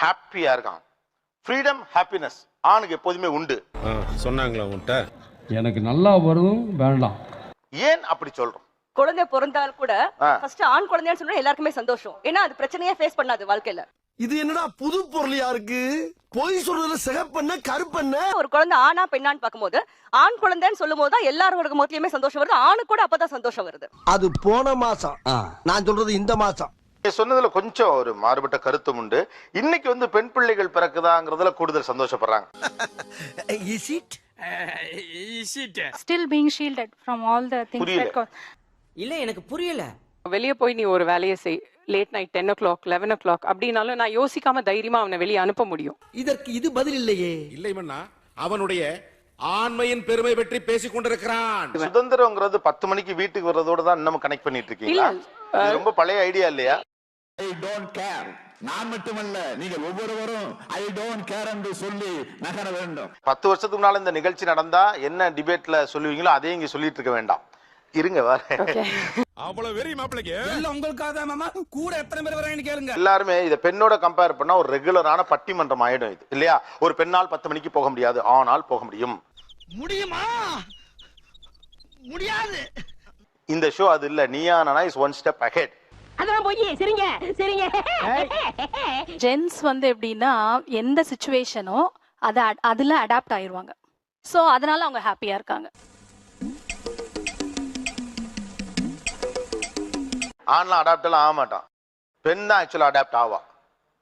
ஹாப்பியா இருக்கான். Freedom, happiness ஆணுக்கு எப்போதுமே உண்டு. சொன்னாங்களா உன்கிட்ட? எனக்கு நல்லா வரும் வேண்டாம். ஏன் அப்படி சொல்றோம்? குழந்தை பிறந்தால் கூட ஃபர்ஸ்ட் ஆண் குழந்தைன்னு சொன்னா எல்லாருக்குமே சந்தோஷம். ஏன்னா அது பிரச்சனையே ஃபேஸ் பண்ணாது வாழ்க்கையில. இது என்னடா புது பொருளியா இருக்கு? பொய் சொல்றதுல சிகப்பெண்ண கருப்பெண்ண. ஒரு குழந்தை ஆணா பெண்ணான்னு பார்க்கும்போது ஆண் குழந்தைன்னு சொல்லும் போது தான் எல்லாரோட முகத்திலுமே சந்தோஷம் வருது. ஆணு கூட அப்பதான் சந்தோஷம் வருது. அது போன மாசம், நான் சொல்றது இந்த மாசம். சொன்னதுல கொஞ்சம் ஒரு மாறுபட்ட கருத்தும் உண்டு. இன்னைக்கு வந்து பெண் பிள்ளைகள் பிறக்குதாங்கிறதுல கூடுதல் சந்தோஷப்படுறாங்க. Still being shielded from all the things that cause. இல்ல எனக்கு புரியல. வெளியே போய் நீ ஒரு வேலையை செய், லேட் நைட் 10 o'clock 11 o'clock அப்படின்னாலும் நான் யோசிக்காம தைரியமா அவனை வெளியே அனுப்ப முடியும். இதற்கு இது பதில் இல்லையே. இல்லை மன்னா, அவனுடைய ஆண்மையின் பெருமை பற்றி பேசிக் கொண்டிருக்கிறான். சுதந்திரம்ங்கிறது 10 மணிக்கு வீட்டுக்கு வர்றதோட தான் இன்னும் கனெக்ட் பண்ணிட்டு இருக்கீங்களா? இது ரொம்ப பழைய ஐடியா இல்லையா? I don't care. நான் மட்டுமல்ல, நீங்கள் ஒவ்வொருவரும் ஐ டோன்ட் கேர் என்று சொல்லி நகர வேண்டும். 10 வருஷத்துக்கு முன்னால இந்த நிகழ்ச்சி நடந்தா என்ன டிபேட்ல சொல்லுவீங்களோ அதே இங்க சொல்லிட்டு இருக்க வேண்டாம். இருங்க வர. அவ்வளவு வெறி மாப்பிளைக்கு இல்ல உங்களுக்காக தான் மாமா. கூட எத்தனை பேர் வராங்கன்னு கேளுங்க. எல்லாருமே இத பெண்ணோட கம்பேர் பண்ணா ஒரு ரெகுலரான பட்டிமன்றம் ஆயிடும் இது இல்லையா? ஒரு பெண்ணால் 10 மணிக்கு போக முடியாது, ஆனால் போக முடியும். முடியுமா? முடியாது. இந்த ஷோ அது இல்ல. Neeya Naana is one step ahead. அதான் போய் சரிங்க சரிங்க. ஜென்ஸ் வந்து எப்படின்னா எந்த சிச்சுவேஷனோ அதுல அடாப்ட் ஆயிருவாங்க. சோ அதனால அவங்க ஹாப்பியா இருக்காங்க. ஆண்லாம் அடாப்ட் எல்லாம் ஆக மாட்டான். பெண் தான் ஆக்சுவலா அடாப்ட் ஆவா.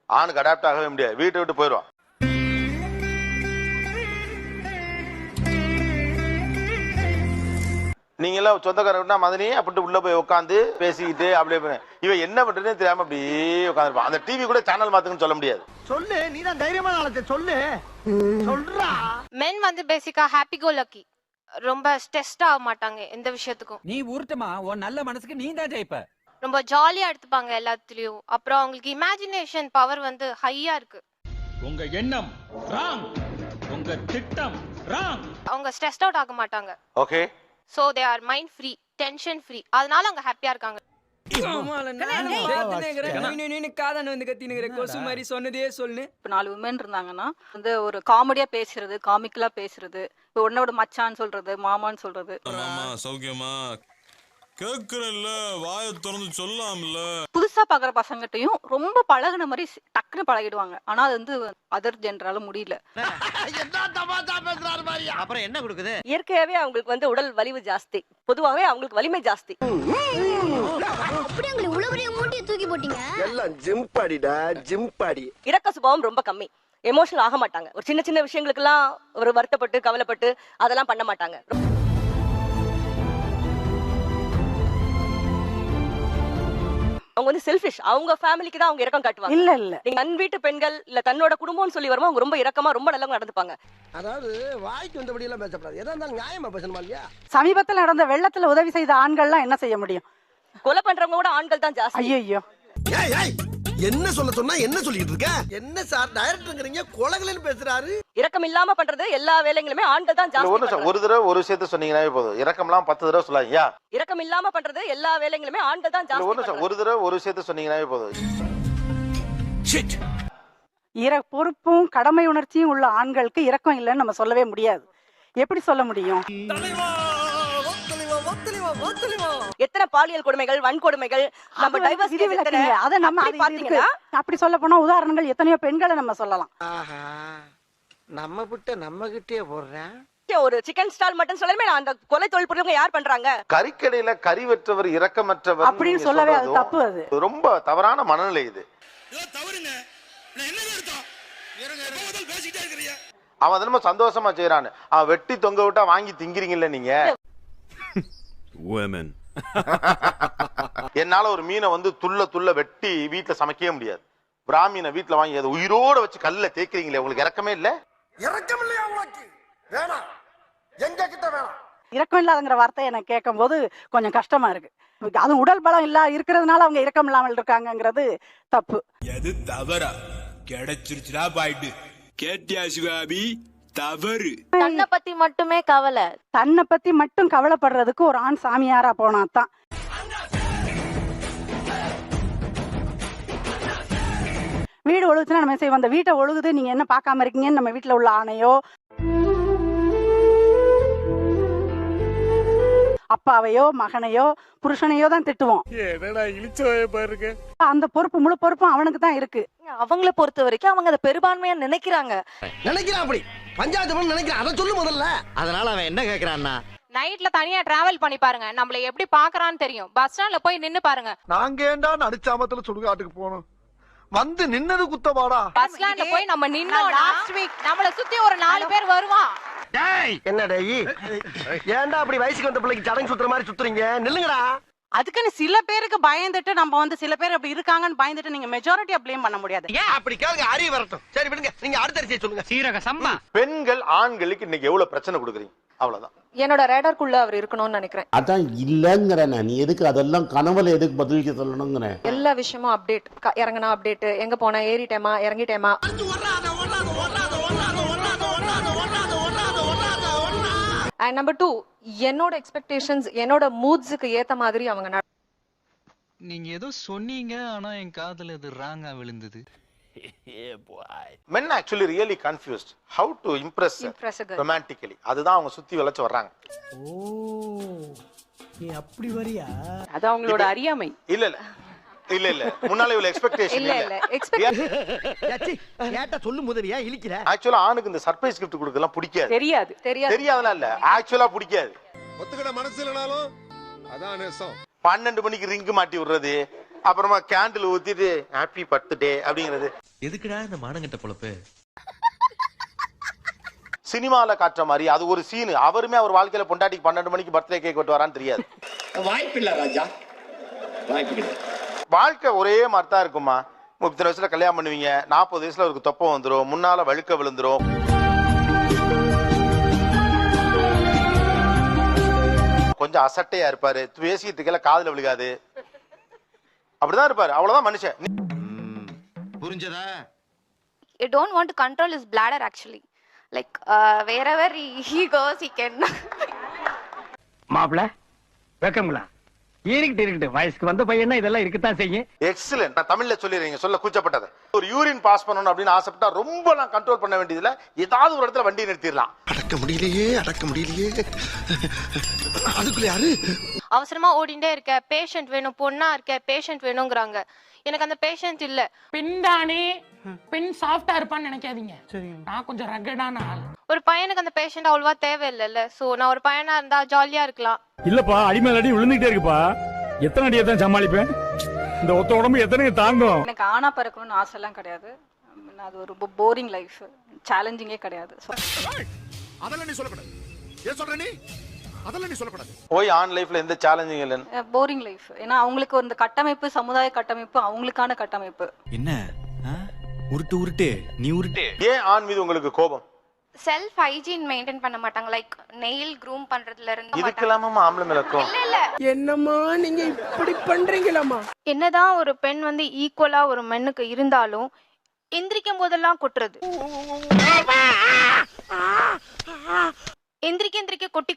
ஆணுக்கு அடாப்ட் ஆகவே முடியாது. வீட்டை விட்டு போயிடுவான். நீங்க எல்லாம் சொந்தக்காரன்னா மதனி அப்படின்ட்டு உள்ள போய் உட்காந்து பேசிக்கிட்டு அப்படியே இவன் என்ன பண்றதுன்னு தெரியாம அப்படியே உட்காந்துருப்பான். அந்த டிவி கூட சேனல் மாத்துக்குன்னு சொல்ல முடியாது. சொல்லு, நீ தான் தைரியமான ஆளத்தை சொல்லு. சொல்றா. மென் வந்து பேசிக்கா ஹாப்பி கோ லக்கி. ரொம்ப ஸ்ட்ரெஸ்ட் ஆக மாட்டாங்க எந்த விஷயத்துக்கும். நீ ஊர்ட்டமா உன் நல்ல மனசுக்கு நீ தான் ஜெயிப்ப. ரொம்ப ஜாலியா எடுத்துப்பாங்க எல்லாத்துலயும். அப்புறம் அவங்களுக்கு இமேஜினேஷன் பவர் வந்து ஹையா இருக்கு. உங்க எண்ணம் ராங், உங்க திட்டம் ராங். அவங்க ஸ்ட்ரெஸ்ட் அவுட் ஆக மாட்டாங்க. Okay. So they are mind free, tension free. அதனால அவங்க ஹாப்பியா இருக்காங்க. இப்ப 4 விமன் இருந்தாங்கன்னா வந்து ஒரு காமெடியா பேசுறது, காமிக்கலா பேசுறது, உன்னோட மச்சான்னு சொல்றது, மாமான்னு சொல்றது. சௌக்கியமா கேக்குறல்ல, வாய திறந்து சொல்லலாம்ல. புதுசா பாக்குற பசங்கிட்டையும் ரொம்ப பழகுன மாதிரி டக்குன்னு பழகிடுவாங்க. ஆனா அது வந்து அதர் ஜென்டரால முடியல. அப்புறம் என்ன கொடுக்குது? இயற்கையாவே அவங்களுக்கு வந்து உடல் வலிவு ஜாஸ்தி. பொதுவாகவே அவங்களுக்கு வலிமை ஜாஸ்தி. தூக்கி போட்டீங்க. எல்லாம் ஜிம்பாடிடா, ஜிம்பாடி. இரக்க சுபாவம் ரொம்ப கம்மி. எமோஷனல் ஆக மாட்டாங்க. ஒரு சின்ன சின்ன விஷயங்களுக்கு எல்லாம் ஒரு வருத்தப்பட்டு கவலைப்பட்டு அதெல்லாம் பண்ண மாட்டாங்க. அவங்க வந்து செல்ஃபிஷ். அவங்க ஃபேமிலிக்கு தான் அவங்க இரக்கம் காட்டுவாங்க. இல்ல இல்ல, நீங்க தன் வீட்டு பெண்கள் இல்ல தன்னோட குடும்பம்னு சொல்லி வரும்போது அவங்க ரொம்ப இரக்கமா ரொம்ப நல்லவங்க நடந்துப்பாங்க. அதாவது வாய்க்கு வந்தபடி எல்லாம் பேசக்கூடாது. எதா இருந்தாலும் நியாயமா பேசணுமா இல்லையா? சமீபத்தில் நடந்த வெள்ளத்துல உதவி செய்த ஆண்கள்லாம் என்ன செய்ய முடியும்? கொலை பண்றவங்க கூட ஆண்கள் தான் ஜாஸ்தி. ஐயோ, ஏய் ஏய், என்ன சொல்ல சொன்னா என்ன சொல்லிட்டு இருக்க? என்ன சார் டைரக்டர்ங்கறீங்க, கொலகலன்னு பேசுறாரு. இரக்கம் இல்லாம பண்றது எல்லா வேலைகளுமே ஆண்கள் தான் ஜாஸ்தி. ஒரு தடவை ஒரு விஷயத்தை சொன்னீங்கன்னாவே போதும். இரக்கம்லாம் 10 தடவை சொல்லாதீங்க. இரக்கம் இல்லாம பண்றது எல்லா வேலைகளுமே ஆண்கள் தான் ஜாஸ்தி. ஒரு தடவை ஒரு விஷயத்தை சொன்னீங்கன்னாவே போதும். பொறுப்பும் கடமை உணர்ச்சியும் உள்ள ஆண்களுக்கு இரக்கம் இல்லைன்னு நம்ம சொல்லவே முடியாது. எப்படி சொல்ல முடியும்? எத்தனை பாலியல் கொடுமைகள், வன்கொடுமைகள், நம்ம டைவர்ஸ் அத நம்ம பாத்தீங்கன்னா அப்படி சொல்ல போனா உதாரணங்கள் எத்தனையோ பெண்களை நம்ம சொல்லலாம். நம்ம விட்டு நம்ம கிட்டே போடுறேன். ஒரு சிக்கன் ஸ்டால் மட்டன் சொல்லாமே அந்த கொலை தொழில் புரியுங்க யார் பண்றாங்க? கறிக்கடையில கறிவற்றவர் இரக்கமற்றவர் அப்படின்னு சொல்லவே அது தப்பு. அது ரொம்ப தவறான மனநிலை. இது அவன் தினமும் சந்தோஷமா செய்யறான்னு அவன் வெட்டி தொங்க விட்டா வாங்கி திங்கிறீங்கல்ல நீங்க. என்னால ஒரு மீனை வந்து துள்ள துள்ள வெட்டி வீட்டுல சமைக்கவே முடியாது. பிராமீனை வீட்டுல வாங்கி அதை உயிரோட வச்சு கல்ல தேய்க்கிறீங்களே, உங்களுக்கு இரக்கமே இல்ல? இரக்கம் இல்லையா உங்களுக்கு? வேணாம், எங்க கிட்ட வேணாம். இரக்கம் இல்லாதங்கிற வார்த்தை எனக்கு கேட்கும் போது கொஞ்சம் கஷ்டமா இருக்கு. அது உடல் பலம் இல்ல இருக்கிறதுனால அவங்க இரக்கம் இல்லாமல் இருக்காங்கிறது தப்பு. எது தவறா கிடைச்சிருச்சுடா பாயிட்டு கேட்டியா சிவாபி? தவறு. தன்னை பத்தி மட்டுமே கவலை. தன்னை பத்தி மட்டும் கவலைப்படுறதுக்கு ஒரு ஆண் சாமியாரா போனாதான். வீடு ஒழுகுச்சுன்னா நம்ம செய்வோம், அந்த வீட்டை ஒழுகுது நீங்க என்ன பார்க்காம இருக்கீங்கன்னு நம்ம வீட்டுல உள்ள ஆணையோ அப்பாவையோ மகனையோ புருஷனையோ தான் திட்டுவோம். அந்த பொறுப்பு முழு பொறுப்பும் அவனுக்கு தான் இருக்கு. அவங்கள பொறுத்த வரைக்கும் அவங்க அதை பெரும்பான்மையா நினைக்கிறாங்க. நினைக்கிறான் அப்படி பஞ்சாயத்து நினைக்கிறான், அதை சொல்லு முதல்ல. அதனால அவன் என்ன கேக்குறான்னா, நைட்ல தனியா டிராவல் பண்ணி பாருங்க, நம்மள எப்படி பாக்குறான்னு தெரியும். பஸ் ஸ்டாண்ட்ல போய் நின்னு பாருங்க. நாங்க ஏண்டா நடிச்சாமத்துல சுடுகாட்டுக்கு போனோம், வந்து நின்னது குத்தவாடா. பஸ் ஸ்டாண்ட்ல போய் நம்ம நின்னோம் லாஸ்ட் வீக், நம்மள சுத்தி ஒரு 4 பேர் வருவான். என்ன டேய், ஏன்டா அப்படி வயசுக்கு வந்த பிள்ளைக்கு சடங்கு சுத்துற மாதிரி சுத்துறீங்க? நில்லுங்கடா. அதுக்குன்னு சில பேருக்கு பயந்துட்டு நம்ம வந்து சில பேர் அப்படி இருக்காங்கன்னு பயந்துட்டு நீங்க மெஜாரிட்டியா ப்ளேம் பண்ண முடியாது. அப்படி கேளுங்க, அறிவு வரட்டும். சரி விடுங்க, நீங்க அடுத்த அரிசியை சொல்லுங்க. சீரக சம்பா. பெண்கள் ஆண்களுக்கு இன்னைக்கு எவ்வளவு பிரச்சனை கொடுக்குறீங்க, அவ்வளவுதான். என்னோட ரேடார்க்குள்ள அவர் இருக்கணும்னு நினைக்கிறேன். அதான் இல்லங்கிறேன். நீ எதுக்கு அதெல்லாம் கனவுல எதுக்கு பதிலுக்கு சொல்லணுங்கிறேன். எல்லா விஷயமும் அப்டேட், இறங்கினா அப்டேட், எங்க போனா ஏறிட்டேமா இறங்கிட்டேமா. அண்ட் நம்பர் 2, என்னோட எக்ஸ்பெக்டேஷன்ஸ் என்னோட மூட்ஸுக்கு ஏத்த மாதிரி அவங்க நீங்க ஏதோ சொன்னீங்க, ஆனா என் காதுல இது ராங்கா விழுந்தது. Men actually really confused how to impress a girl. romantically. அதுதான் அவங்க சுத்தி வளைச்சு வர்றாங்க. அப்படி வரியா? அது அவங்களோட அறியாமை. இல்ல முன்னால இவ்வளவு எக்ஸ்பெக்டேஷன் இல்ல ஏட்டா சொல்லு முதவியா இழிக்கிற. ஆக்சுவலா ஆணுக்கு இந்த சர்ப்ரைஸ் கிஃப்ட் கொடுக்கலாம் பிடிக்காது. தெரியாதுலாம் இல்ல, ஆக்சுவலா பிடிக்காது. ஒத்துக்கிட மனசு இல்லனாலும் அதான் நேசம். 12 மணிக்கு ரிங்கு மாட்டி விடுறது, அப்புறமா கேண்டில் ஊத்திட்டு ஹாப்பி பர்த்டே அப்படிங்கிறது. எதுக்குடா இந்த மானங்கட்ட பொழப்பு? சினிமால காட்டுற மாதிரி அது ஒரு சீனு. அவருமே அவர் வாழ்க்கையில பொண்டாட்டிக்கு 12 மணிக்கு பர்த்டே கேக் வெட்டு வரான்னு தெரியாது. வாய்ப்பில்லை ராஜா, வாய்ப்பில்லை. வாழ்க்கை ஒரே மாதிரி தான் இருக்குமா. 30 வயசுல கல்யாணம் பண்ணுவீங்க, 40 வயசுல அவருக்கு தொப்பம் வந்துடும், முன்னால வழுக்க விழுந்துரும், கொஞ்சம் அசட்டையா இருப்பாரு, பேசிட்டு இருக்கல காதுல விழுகாது, அப்படிதான் இருப்பாரு. அவ்வளவுதான் மனுஷன். புரிஞ்சதா? You don't want to control his bladder actually. Like wherever he goes he can. மாப்ள வெக்கம்ங்களா? இருக்கட்டு வயசுக்கு வந்த பையனா இதெல்லாம் இருக்கத்தான் செய்யும். எக்ஸலென்ட். நான் தமிழ்ல சொல்லிடுறீங்க, சொல்ல கூச்சப்பட்டது. ஒரு யூரின் பாஸ் பண்ணணும் அப்படின்னு ஆசைப்பட்டா ரொம்ப நான் கண்ட்ரோல் பண்ண வேண்டியதுல ஏதாவது ஒரு இடத்துல வண்டி நிறுத்திடலாம். அடக்க முடியலையே. அதுக்குள்ள யாரு அவசரமா ஓடிண்டே இருக்க, பேஷண்ட் வேணும், பொண்ணா இருக்க, பேஷண்ட் வேணும்ங்கறாங்க. எனக்கு அந்த பேஷண்ட் இல்ல. பின்தானே பின் சாஃப்ட்டா இருப்பான்னு நினைக்காதீங்க. நான் கொஞ்சம் ரகடான ஆள். ஒரு பையனுக்கு அந்த பேஷண்ட் அவ்வளவா தேவை இல்லல்ல. சோ நான் ஒரு பையனா இருந்தா ஜாலியா இருக்கலாம். இல்லப்பா, அடிமேல் அடி விழுந்துகிட்டே இருக்குப்பா. எத்தனை அடியை தான் சமாளிப்பேன்? இந்த ஒத்த உடம்பு எத்தனை தாங்கும்? எனக்கு ஆணா பறக்கணும்னு ஆசை எல்லாம் கிடையாது. அது ஒரு போரிங் லைஃப், சேலஞ்சிங்கே கிடையாது. அதெல்லாம் நீ சொல்லக்கூடாது. ஏன் சொல்ற நீ? அதெல்லாம் நீ சொல்லக்கூடாது. போய் ஆன் லைஃப்ல எந்த சேலஞ்சிங் இல்லைன்னு. Boring life. ஏன்னா அவங்களுக்கு இந்த கட்டமைப்பு, சமுதாய கட்டமைப்பு, அவங்களுக்கான கட்டமைப்பு. என்ன உருட்டு நீ உருட்டு. ஏன் ஆண் மீது உங்களுக்கு கோபம்? செல்ஃப் ஹைஜீன் மெயின்டைன் பண்ண மாட்டாங்க. லைக் நெயில் க்ரூம் பண்றதுல இருந்து இதுக்கெல்லாமா ஆம்பளை மேல இருக்கும்? இல்ல என்னம்மா நீங்க இப்படி பண்றீங்களாமா? என்னதான் ஒரு பெண் வந்து ஈக்குவலா ஒரு மென்னுக்கு இருந்தாலும் எந்திரிக்கும் போதெல்லாம் கொட்டுறது. எந்திரிக்க கொட்டி